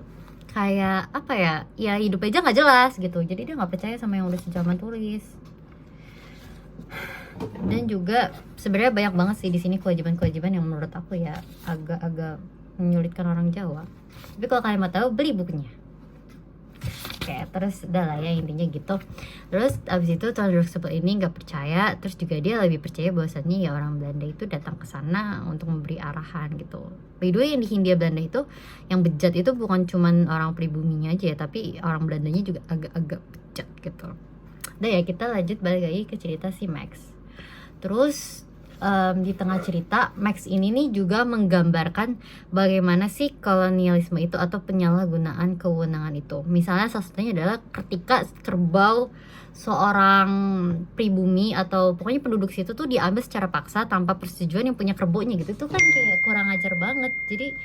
kayak apa ya hidup aja nggak jelas gitu, jadi dia nggak percaya sama yang udah si Jalman tulis. Dan juga sebenarnya banyak banget sih di sini kewajiban-kewajiban yang menurut aku ya agak-agak menyulitkan orang Jawa. Tapi kalau kalian mau tahu, beli bukunya. Oke, terus udah lah ya, intinya gitu. Terus abis itu Tuan Drogstopel ini nggak percaya, terus juga dia lebih percaya bahwasannya ya orang Belanda itu datang ke sana untuk memberi arahan gitu. By the way, yang di Hindia Belanda itu yang bejat itu bukan cuman orang pribuminya aja ya, tapi orang Belandanya juga agak-agak bejat gitu. Udah ya, kita lanjut balik lagi ke cerita si Max. Terus di tengah cerita, Max ini nih juga menggambarkan bagaimana sih kolonialisme itu atau penyalahgunaan kewenangan itu. Misalnya salah satunya adalah ketika kerbau seorang pribumi atau pokoknya penduduk situ tuh diambil secara paksa tanpa persetujuan yang punya kerbaunya gitu. Itu kan kayak kurang ajar banget. Jadi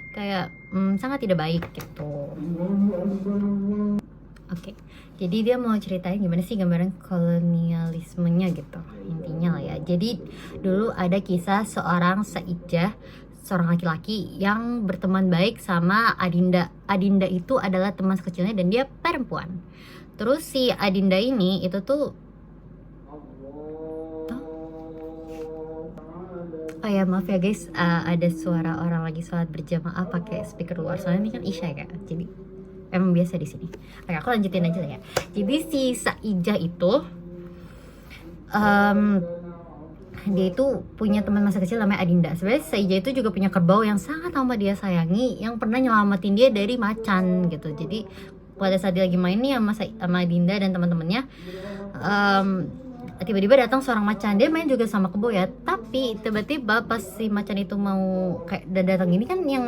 kayak sangat tidak baik gitu. Oke, jadi dia mau ceritain gimana sih gambaran kolonialismenya gitu, intinya lah ya. Jadi dulu ada kisah seorang Saijah, seorang laki-laki yang berteman baik sama Adinda. Adinda itu adalah teman sekecilnya dan dia perempuan. Terus si Adinda ini itu tuh oh ya maaf ya guys, ada suara orang lagi sholat berjamaah pakai speaker luar, soalnya ini kan Isya ya, jadi emang biasa di sini. Oke, aku lanjutin aja lah ya. Jadi si Saijah itu dia itu punya teman masa kecil namanya Adinda. Sebenarnya Saijah itu juga punya kerbau yang sangat amat dia sayangi, yang pernah nyelamatin dia dari macan gitu. Jadi pada saat dia lagi main nih sama Adinda dan teman-temannya, tiba-tiba datang seorang macan. Dia main juga sama kebo ya, tapi tiba-tiba pas si macan itu mau kayak datang ini kan, yang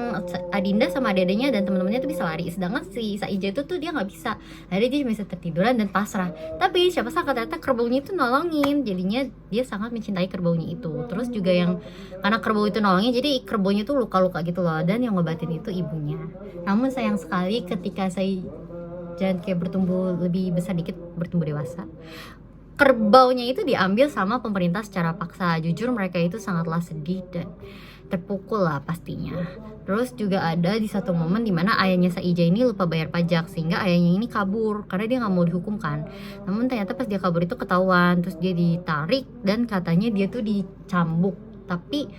Adinda sama adek-adeknya dan teman-temannya tuh bisa lari, sedangkan si Saijah itu tuh dia nggak bisa. Akhirnya dia bisa tertiduran dan pasrah. Tapi siapa sangka ternyata kerbaunya itu nolongin, jadinya dia sangat mencintai kerbaunya itu. Terus juga yang karena kerbau itu nolongin, jadi kerbaunya tuh luka-luka gitu loh, dan yang ngobatin itu ibunya. Namun sayang sekali ketika Saijah kayak bertumbuh lebih besar dikit, bertumbuh dewasa, kerbaunya itu diambil sama pemerintah secara paksa. Jujur mereka itu sangatlah sedih dan terpukul lah pastinya. Terus juga ada di satu momen dimana ayahnya Saijah ini lupa bayar pajak, sehingga ayahnya ini kabur karena dia nggak mau dihukum kan. Namun ternyata pas dia kabur itu ketahuan, terus dia ditarik dan katanya dia tuh dicambuk. Tapi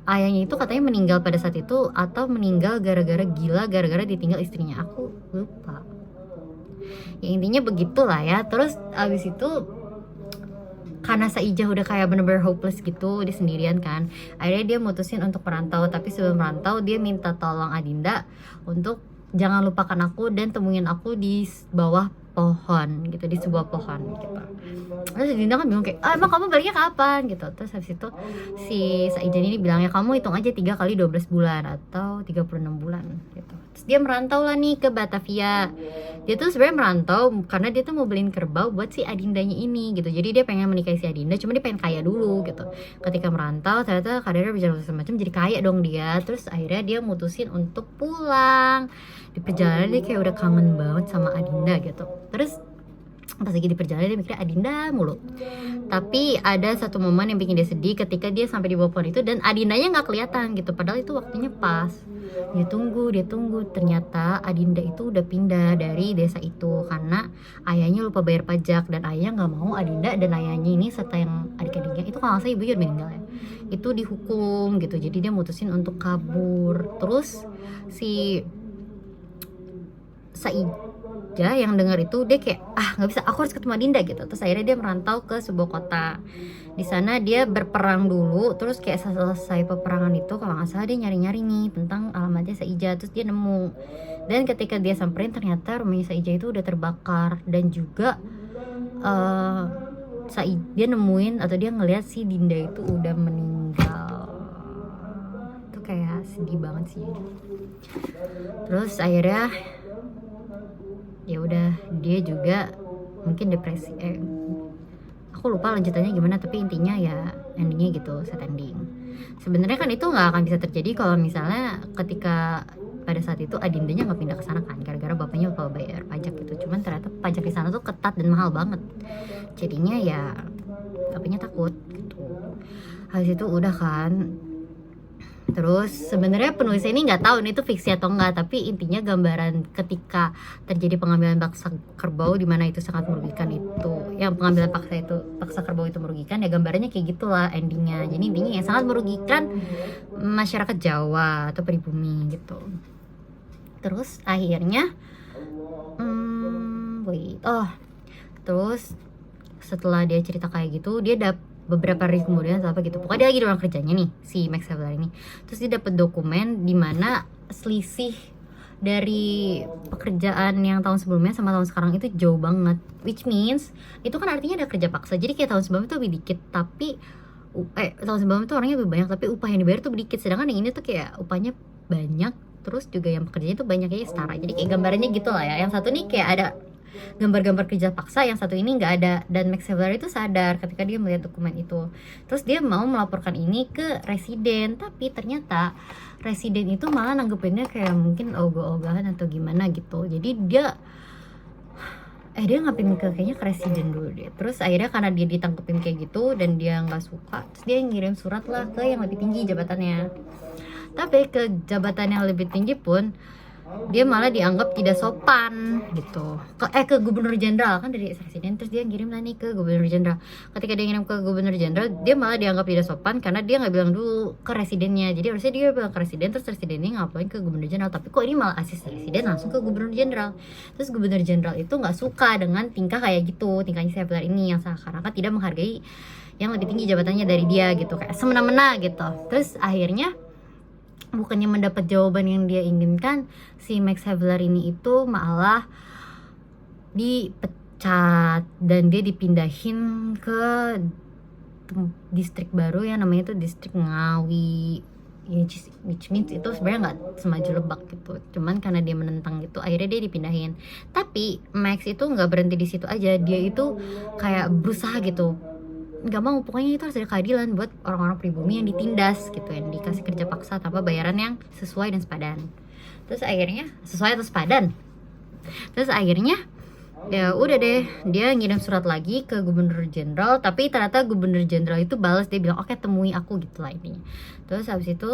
ayahnya itu katanya meninggal pada saat itu atau meninggal gara-gara gila, gara-gara ditinggal istrinya. Aku lupa. Ya intinya begitulah ya. Terus abis itu karena Saijah udah kayak bener-bener hopeless gitu, dia sendirian kan, akhirnya dia mutusin untuk merantau. Tapi sebelum merantau dia minta tolong Adinda untuk jangan lupakan aku dan temuin aku di bawah pohon gitu, di sebuah pohon gitu. Terus Adinda kan bingung kayak, emang kamu baliknya kapan gitu. Terus habis itu si Saijah ini bilang, ya kamu hitung aja 3 kali 12 bulan atau 36 bulan gitu. Terus dia merantau lah nih ke Batavia. Dia tuh sebenarnya merantau karena dia tuh mau beliin kerbau buat si Adindanya ini gitu. Jadi dia pengen menikahi si Adinda, cuma dia pengen kaya dulu gitu. Ketika merantau ternyata karirnya berjalan semacam, jadi kaya dong dia. Terus akhirnya dia mutusin untuk pulang. Di perjalanan dia kayak udah kangen banget sama Adinda gitu. Terus pas lagi di perjalanan dia mikirnya Adinda mulu. Tapi ada satu momen yang bikin dia sedih ketika dia sampai di bawah pohon itu dan Adindanya nggak kelihatan gitu, padahal itu waktunya pas. Dia tunggu, ternyata Adinda itu udah pindah dari desa itu karena ayahnya lupa bayar pajak dan ayahnya nggak mau Adinda dan ayahnya ini serta yang adik-adiknya itu, kalau nggak salah ibunya udah meninggal ya, itu dihukum gitu. Jadi dia mutusin untuk kabur. Terus si Saijah yang dengar itu dia kayak nggak bisa, aku harus ketemu Adinda gitu. Terus akhirnya dia merantau ke sebuah kota. Di sana dia berperang dulu. Terus kayak selesai peperangan itu kalau nggak salah dia nyari-nyari nih tentang alamatnya Saijah. Terus dia nemu, dan ketika dia samperin ternyata rumahnya Saijah itu udah terbakar. Dan juga dia nemuin atau dia ngeliat si Dinda itu udah meninggal. Itu kayak sedih banget sih. Terus akhirnya ya udah, dia juga mungkin depresi, aku lupa lanjutannya gimana, tapi intinya ya endingnya gitu, sad ending. Sebenarnya kan itu nggak akan bisa terjadi kalau misalnya ketika pada saat itu Adindanya nggak pindah ke sana kan, gara-gara bapaknya lupa bayar pajak gitu. Cuman ternyata pajak di sana tuh ketat dan mahal banget, jadinya ya bapaknya takut gitu. Habis itu udah kan. Terus sebenarnya penulis ini nggak tahu ini tuh fiksi atau enggak, tapi intinya gambaran ketika terjadi pengambilan paksa kerbau di mana itu sangat merugikan, itu yang pengambilan paksa kerbau itu merugikan, ya gambarannya kayak gitulah endingnya. Jadi intinya yang sangat merugikan masyarakat Jawa atau pribumi gitu. Terus akhirnya terus setelah dia cerita kayak gitu, dia beberapa hari kemudian apa gitu, pokoknya dia lagi di ruang kerjanya nih si Max Havelaar ini. Terus dia dapat dokumen di mana selisih dari pekerjaan yang tahun sebelumnya sama tahun sekarang itu jauh banget, which means itu kan artinya ada kerja paksa. Jadi kayak tahun sebelumnya tuh lebih dikit, tapi tahun sebelumnya tuh orangnya lebih banyak tapi upah yang dibayar tuh sedikit, sedangkan yang ini tuh kayak upahnya banyak, terus juga yang pekerjanya tuh banyak, kayak setara. Jadi kayak gambarannya gitu lah ya. Yang satu nih kayak ada gambar-gambar kerja paksa, yang satu ini nggak ada. Dan Max Havelaar itu sadar ketika dia melihat dokumen itu. Terus dia mau melaporkan ini ke residen, tapi ternyata residen itu malah nanggepinnya kayak mungkin ogah-ogahan atau gimana gitu. Jadi dia ngapin kayaknya ke residen dulu deh. Terus akhirnya karena dia ditangkepin kayak gitu dan dia nggak suka, terus dia ngirim surat lah ke yang lebih tinggi jabatannya. Tapi ke jabatan yang lebih tinggi pun dia malah dianggap tidak sopan gitu. Ke gubernur jenderal kan dari presiden, terus dia ngirim lah nih ke gubernur jenderal. Ketika dia ngirim ke gubernur jenderal, dia malah dianggap tidak sopan karena dia nggak bilang dulu ke residennya. Jadi harusnya dia bilang ke residen, terus residennya ngapain ke gubernur jenderal. Tapi kok ini malah asisten residen langsung ke gubernur jenderal. Terus gubernur jenderal itu nggak suka dengan tingkah kayak gitu, tingkahnya Havelaar ini yang seakan-akan tidak menghargai yang lebih tinggi jabatannya dari dia gitu, kayak semena-mena gitu. Terus akhirnya bukannya mendapat jawaban yang dia inginkan, si Max Havelaar ini itu malah dipecat dan dia dipindahin ke distrik baru yang namanya itu distrik Ngawi, which means itu sebenarnya nggak semaju Lebak gitu. Cuman karena dia menentang gitu, akhirnya dia dipindahin. Tapi Max itu nggak berhenti di situ aja, dia itu kayak berusaha gitu, nggak mau, pokoknya itu harus ada keadilan buat orang-orang pribumi yang ditindas gitu, yang dikasih kerja paksa tanpa bayaran yang sesuai dan sepadan. Terus akhirnya sesuai atau sepadan. Terus akhirnya ya udah deh, dia ngirim surat lagi ke gubernur jenderal, tapi ternyata gubernur jenderal itu balas, dia bilang oke, temui aku gitu lah intinya. Terus habis itu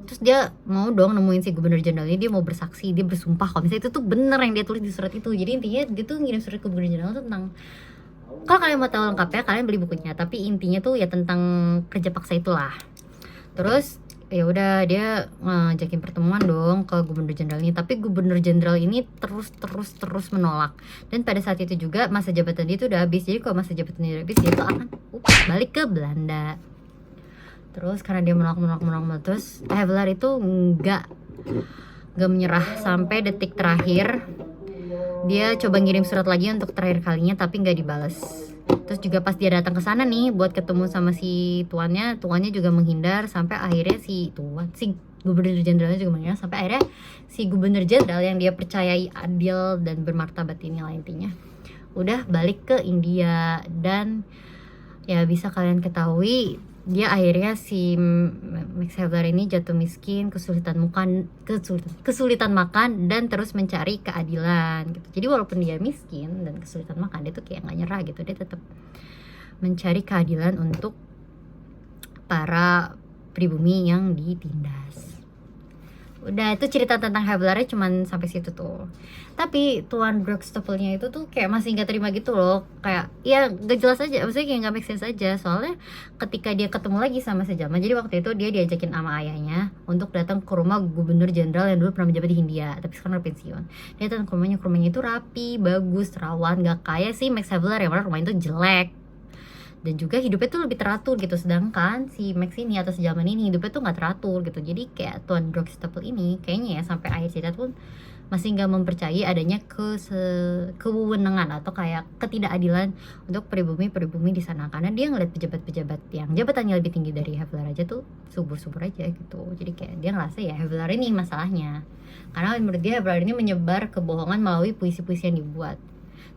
terus dia mau dong nemuin si gubernur jenderal ini, dia mau bersaksi, dia bersumpah kalau misalnya itu tuh bener yang dia tulis di surat itu. Jadi intinya dia tuh ngirim surat ke gubernur jenderal tentang Kalau kalian mau tahu lengkapnya, kalian beli bukunya. Tapi intinya tuh ya tentang kerja paksa itulah. Terus ya udah dia ngajakin pertemuan dong ke gubernur jenderal ini, tapi gubernur jenderal ini terus menolak. Dan pada saat itu juga masa jabatan dia itu udah habis. Jadi kalau masa jabatan dia udah habis, dia tuh akan balik ke Belanda. Terus karena dia menolak terus Havelaar itu nggak menyerah sampai detik terakhir. Dia coba ngirim surat lagi untuk terakhir kalinya, tapi nggak dibales. Terus juga pas dia datang ke sana nih buat ketemu sama si tuannya juga menghindar, sampai akhirnya si gubernur jenderalnya juga menghindar, sampai akhirnya si gubernur jenderal yang dia percayai adil dan bermartabat ini lah intinya udah balik ke India. Dan ya bisa kalian ketahui, dia akhirnya si Max Havelaar ini jatuh miskin, kesulitan makan dan terus mencari keadilan gitu. Jadi walaupun dia miskin dan kesulitan makan, dia tuh kayak nggak nyerah gitu. Dia tetap mencari keadilan untuk para pribumi yang ditindas. Udah, itu cerita tentang Havelaar cuman sampai situ tuh. Tapi Tuan Drogstopelnya itu tuh kayak masih nggak terima gitu loh. Kayak ya gak jelas aja, maksudnya kayak nggak make sense aja. Soalnya ketika dia ketemu lagi sama sejaman, jadi waktu itu dia diajakin sama ayahnya untuk datang ke rumah gubernur jenderal yang dulu pernah menjabat di Hindia, tapi sekarang udah pensiun. Dia datang ke rumahnya itu rapi, bagus, terawat, gak kayak sih Max Havelaar yang mana rumahnya itu jelek dan juga hidupnya tuh lebih teratur gitu. Sedangkan si Max ini atau sejaman ini hidupnya tuh nggak teratur gitu. Jadi kayak Tuan Drogstopel ini kayaknya ya sampai akhir cerita pun masih nggak mempercayai adanya kewenangan atau kayak ketidakadilan untuk pribumi di sana, karena dia ngeliat pejabat-pejabat yang jabatannya lebih tinggi dari Havelaar aja tuh subur-subur aja gitu. Jadi kayak dia ngerasa ya Havelaar ini masalahnya, karena menurut dia Havelaar ini menyebar kebohongan melalui puisi-puisi yang dibuat.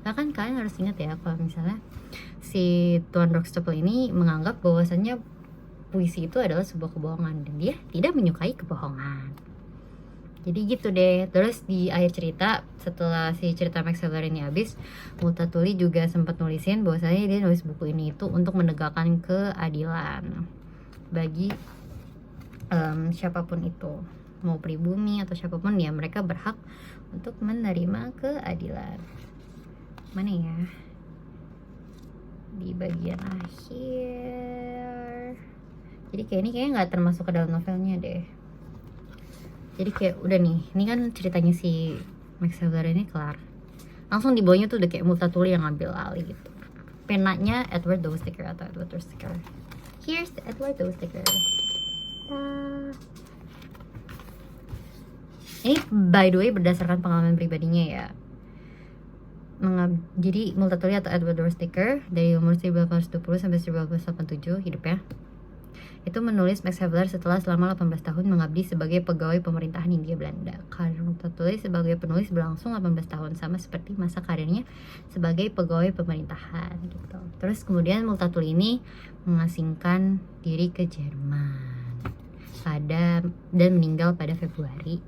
Nah kan kalian harus ingat ya, kalau misalnya si Tuan Drogstopel ini menganggap bahwasannya puisi itu adalah sebuah kebohongan dan dia tidak menyukai kebohongan. Jadi gitu deh. Terus di akhir cerita, setelah si cerita Max Havelaar ini habis, Multatuli juga sempat nulisin bahwasanya dia nulis buku ini itu untuk menegakkan keadilan bagi siapapun itu, mau pribumi atau siapapun ya, mereka berhak untuk menerima keadilan. Mana ya? Di bagian akhir. Jadi kayak ini kayaknya nggak termasuk ke dalam novelnya deh. Jadi kayak udah nih, ini kan ceritanya si Max Havelaar ini kelar. Langsung di bawahnya tuh udah kayak Multatuli yang ngambil alih gitu. Penanya Edward Douwesdekker atau Edward Douwesdekker. Here's the Edward Douwesdekker. Ini by the way berdasarkan pengalaman pribadinya ya. Jadi Multatuli atau Edward Douwesdekker dari umur 1820 sampai 1887 hidupnya itu menulis Max Havelaar setelah selama 18 tahun mengabdi sebagai pegawai pemerintahan Hindia Belanda. Karir Multatuli sebagai penulis berlangsung 18 tahun, sama seperti masa karirnya sebagai pegawai pemerintahan gitu. Terus kemudian Multatuli ini mengasingkan diri ke Jerman dan meninggal pada Februari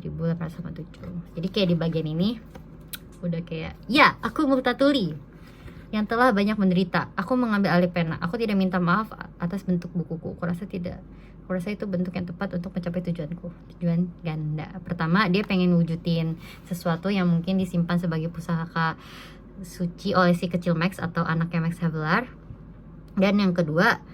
1887. Jadi kayak di bagian ini udah kayak, ya aku Multatuli yang telah banyak menderita. Aku mengambil alih pena. Aku tidak minta maaf atas bentuk bukuku. Kurasa tidak. Kurasa itu bentuk yang tepat untuk mencapai tujuanku. Tujuan ganda. Pertama, dia pengen wujudin sesuatu yang mungkin disimpan sebagai pusaka suci oleh si kecil Max atau anaknya Max Havelaar. Dan yang kedua,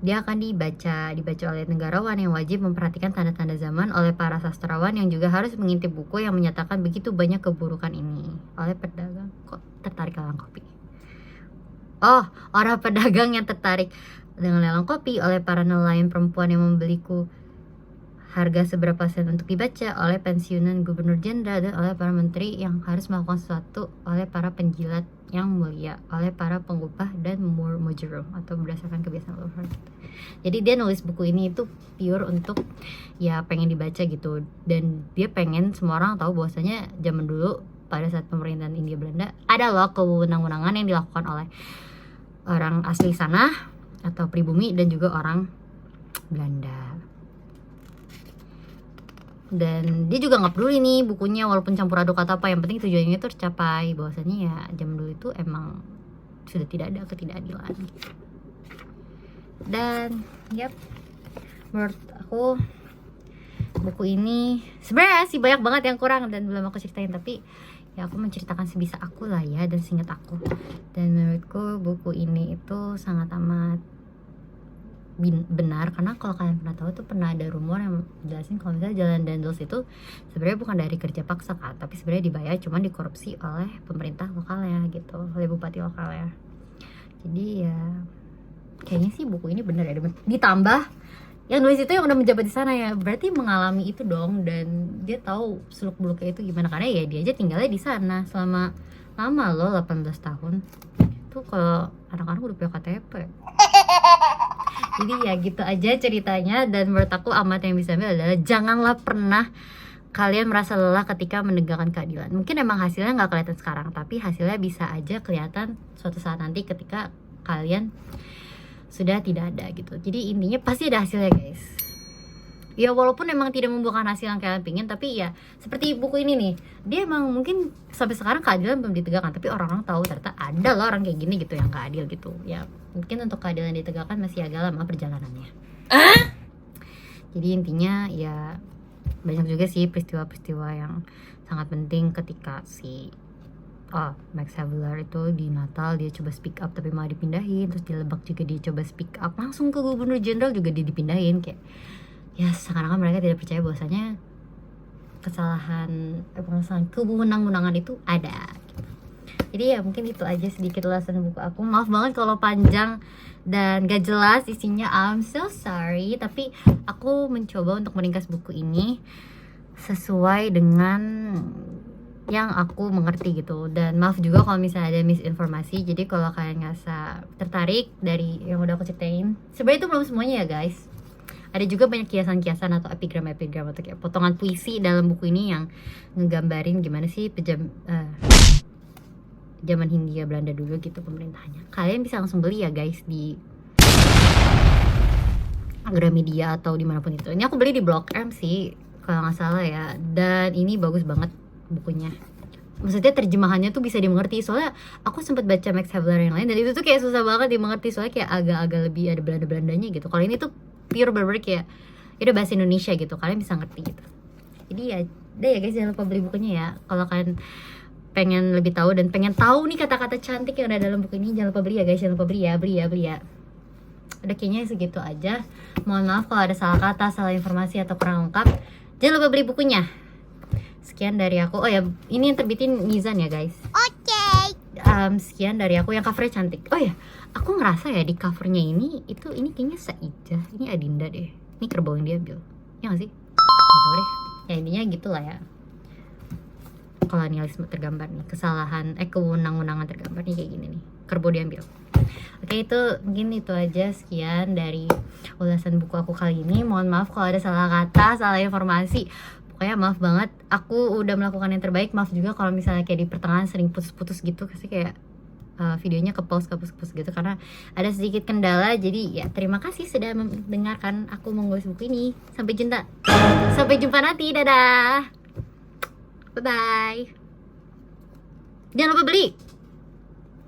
dia akan dibaca oleh negarawan yang wajib memperhatikan tanda-tanda zaman, oleh para sastrawan yang juga harus mengintip buku yang menyatakan begitu banyak keburukan ini, oleh pedagang. Kok tertarik lelang kopi? Oh, orang pedagang yang tertarik dengan lelang kopi, oleh para nelayan perempuan yang membeliku harga seberapa sen untuk dibaca, oleh pensiunan gubernur jenderal, dan oleh para menteri yang harus melakukan sesuatu, oleh para penjilat yang mulia, oleh para pengupah dan mujero atau berdasarkan kebiasaan luar. Jadi dia nulis buku ini itu pure untuk ya pengen dibaca gitu, dan dia pengen semua orang tahu bahwasanya zaman dulu pada saat pemerintahan Hindia Belanda ada loh kewenangan-kewenangan yang dilakukan oleh orang asli sana atau pribumi dan juga orang Belanda. Dan dia juga nggak peduli nih bukunya walaupun campur aduk atau apa, yang penting tujuannya itu tercapai, bahwasanya ya zaman dulu itu emang sudah tidak ada ketidakadilan. Dan yap, menurut aku buku ini sebenarnya sih banyak banget yang kurang dan belum aku ceritain, tapi ya aku menceritakan sebisa aku lah ya dan seingat aku. Dan menurutku buku ini itu sangat amat benar, karena kalau kalian pernah tahu tuh pernah ada rumor yang jelasin kalau misalnya Jalan Dendels itu sebenarnya bukan dari kerja paksa kan, tapi sebenarnya dibayar, cuman dikorupsi oleh pemerintah lokalnya gitu, oleh bupati lokalnya. Jadi ya kayaknya sih buku ini benar ya, ditambah yang nulis itu yang udah menjabat di sana ya, berarti mengalami itu dong, dan dia tahu seluk beluknya itu gimana, karena ya dia aja tinggalnya di sana selama lama loh, 18 tahun. Tuh kalau anak-anak udah punya KTP. Jadi ya gitu aja ceritanya, dan menurut aku amat yang bisa ambil adalah janganlah pernah kalian merasa lelah ketika menegakkan keadilan. Mungkin emang hasilnya nggak kelihatan sekarang, tapi hasilnya bisa aja kelihatan suatu saat nanti ketika kalian sudah tidak ada gitu. Jadi intinya pasti ada hasilnya guys. Ya walaupun emang tidak membuahkan hasil yang kalian pingin, tapi ya seperti buku ini nih, dia emang mungkin sampai sekarang keadilan belum ditegakkan, tapi orang-orang tahu ternyata ada loh orang kayak gini gitu yang gak adil gitu. Ya mungkin untuk keadilan ditegakkan masih agak lama perjalanannya. Jadi intinya ya banyak juga sih peristiwa-peristiwa yang sangat penting ketika si Max Havelaar itu di Natal dia coba speak up tapi malah dipindahin, terus di Lebak juga dia coba speak up langsung ke gubernur jenderal juga dia dipindahin, kayak ya seakan-akan mereka tidak percaya bahwasanya kesalahan kewenang-wenangan itu ada gitu. Jadi ya mungkin itu aja sedikit ulasan buku aku. Maaf banget kalau panjang dan gak jelas isinya, I'm so sorry, tapi aku mencoba untuk meringkas buku ini sesuai dengan yang aku mengerti gitu. Dan maaf juga kalau misalnya ada misinformasi. Jadi kalau kalian ngerasa tertarik dari yang udah aku ceritain, sebenarnya itu belum semuanya ya guys. Ada juga banyak kiasan-kiasan atau epigram-epigram atau kayak potongan puisi dalam buku ini yang ngegambarin gimana sih zaman Hindia Belanda dulu gitu pemerintahnya. Kalian bisa langsung beli ya guys di Gramedia atau dimanapun itu. Ini aku beli di Blok M sih kalau nggak salah ya. Dan ini bagus banget bukunya. Maksudnya terjemahannya tuh bisa dimengerti, soalnya aku sempat baca Max Havelaar yang lain dan itu tuh kayak susah banget dimengerti, soalnya kayak agak-agak lebih ada Belanda-Belandanya gitu. Kalau ini tuh pure bener kayak ya udah bahasa Indonesia gitu, kalian bisa ngerti gitu. Jadi ya udah ya guys, jangan lupa beli bukunya ya kalau kalian pengen lebih tahu dan pengen tahu nih kata-kata cantik yang ada dalam buku ini. Jangan lupa beli ya guys, jangan lupa beli ya. Udah kayaknya segitu aja. Mohon maaf kalau ada salah kata, salah informasi atau kurang lengkap. Jangan lupa beli bukunya. Sekian dari aku. Oh ya, ini yang terbitin Mizan ya guys. Oke. Sekian dari aku, yang covernya cantik. Oh ya, aku ngerasa ya di covernya ini kayaknya Saijah, ini Adinda deh. Ini kerbau yang diambil, ya nggak sih? Nggak tahu deh. Ya intinya gitulah ya. Kolonialisme tergambar nih, kesalahan kewenang-wenangan tergambar nih kayak gini nih. Kerbau diambil. Oke, itu mungkin itu aja, sekian dari ulasan buku aku kali ini. Mohon maaf kalau ada salah kata, salah informasi. Pokoknya maaf banget, aku udah melakukan yang terbaik. Maaf juga kalau misalnya kayak di pertengahan sering putus-putus gitu, kasih kayak videonya ke pause gitu karena ada sedikit kendala. Jadi ya terima kasih sudah mendengarkan aku mengulas buku ini. Sampai jumpa nanti, dadah, bye bye. Jangan lupa beli.